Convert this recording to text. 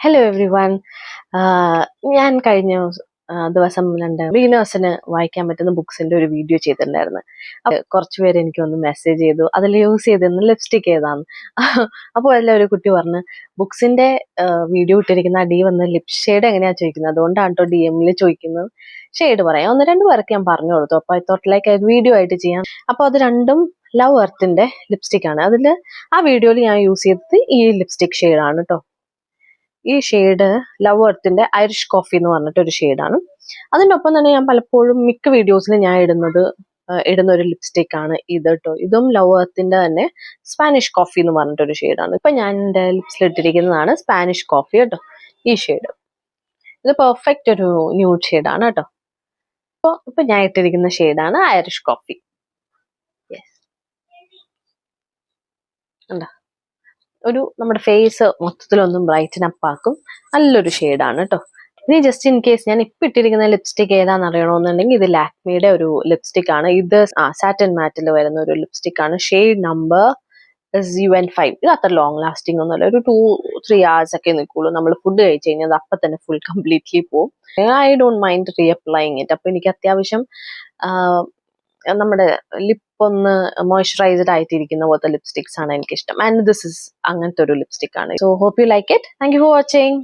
Hello every one. ഞാൻ കഴിഞ്ഞ ദിവസം ബിഗിനേഴ്സിന് വായിക്കാൻ പറ്റുന്ന ബുക്സിന്റെ ഒരു വീഡിയോ ചെയ്തിട്ടുണ്ടായിരുന്നു. കുറച്ച് പേര് എനിക്ക് ഒന്ന് മെസ്സേജ് ചെയ്തു, അതിൽ യൂസ് ചെയ്തിരുന്ന ലിപ്സ്റ്റിക് ഏതാന്ന്. അപ്പോൾ അതിൽ ഒരു കുട്ടി പറഞ്ഞു, ബുക്സിന്റെ വീഡിയോ ഇട്ടിരിക്കുന്ന അടി വന്ന് ലിപ് ഷെയ്ഡ് എങ്ങനെയാ ചോദിക്കുന്നത്, അതുകൊണ്ടാണ് കേട്ടോ DM-ൽ ചോദിക്കുന്നത്. ഷെയ്ഡ് പറയാം. 1-2 പേർക്ക് ഞാൻ പറഞ്ഞു കൊടുത്തു. അപ്പോൾ തൊട്ടിലേക്ക് വീഡിയോ ആയിട്ട് ചെയ്യാം. അപ്പോൾ അത് രണ്ടും ലവ് എർത്തിന്റെ ലിപ്സ്റ്റിക് ആണ്. അതിൽ ആ വീഡിയോയിൽ ഞാൻ യൂസ് ചെയ്തത് ഈ ലിപ്സ്റ്റിക് ഷെയ്ഡാണ് കേട്ടോ. ഈ ഷെയ്ഡ് ലവ് എർത്തിന്റെ ഐറിഷ് കോഫി എന്ന് പറഞ്ഞിട്ട് ഒരു ഷെയ്ഡാണ്. അതിൻ്റെ ഒപ്പം തന്നെ ഞാൻ പലപ്പോഴും മിക്ക വീഡിയോസിലും ഞാൻ ഇടുന്ന ഒരു ലിപ്സ്റ്റിക് ആണ് ഇത് കേട്ടോ. ഇതും ലവ് എർത്തിന്റെ തന്നെ സ്പാനിഷ് കോഫി എന്ന് പറഞ്ഞിട്ടൊരു ഷെയ്ഡാണ്. ഇപ്പൊ ഞാൻ എൻ്റെ ലിപ്സിൽ ഇട്ടിരിക്കുന്നതാണ് സ്പാനിഷ് കോഫി കേട്ടോ. ഈ ഷെയ്ഡ് ഇത് പെർഫെക്റ്റ് ഒരു ന്യൂഡ് ഷെയ്ഡാണ് കേട്ടോ. ഇപ്പൊ ഞാൻ ഇട്ടിരിക്കുന്ന ഷെയ്ഡാണ് ഐറിഷ് കോഫി. എന്താ ഒരു നമ്മുടെ ഫേസ് മൊത്തത്തിലൊന്നും ബ്രൈറ്റൻ അപ്പ് ആക്കും. നല്ലൊരു ഷെയ്ഡാണ് കേട്ടോ. ഇനി ജസ്റ്റ് ഇൻ കേസ് ഞാൻ ഇപ്പം ഇട്ടിരിക്കുന്ന ലിപ്സ്റ്റിക് ഏതാണെന്ന് അറിയണമെന്നുണ്ടെങ്കിൽ ഇത് ലാക്മിയുടെ ഒരു ലിപ്സ്റ്റിക് ആണ്. ഇത് സാറ്റൻ മാറ്റിൽ വരുന്ന ഒരു ലിപ്സ്റ്റിക് ആണ്. Shade number UN5. ഇത് അത്ര ലോങ് ലാസ്റ്റിംഗ് ഒന്നുമല്ല, ഒരു 2-3 hours ഒക്കെ നിൽക്കുള്ളൂ. നമ്മൾ ഫുഡ് കഴിച്ച് കഴിഞ്ഞാൽ അത് അപ്പം തന്നെ ഫുൾ കംപ്ലീറ്റ്ലി പോകും. I don't mind reapplying it. അപ്പൊ എനിക്ക് അത്യാവശ്യം നമ്മുടെ ലിപ്പ് ഒന്ന് മോയ്സ്ചറൈസ്ഡ് ആയിട്ടിരിക്കുന്ന പോലത്തെ ലിപ്സ്റ്റിക്സ് ആണ് എനിക്കിഷ്ടം. ആൻഡ് ദിസ് ഇസ് അങ്ങനത്തെ ഒരു ലിപ്സ്റ്റിക് ആണ്. So hope you like it. Thank you for watching.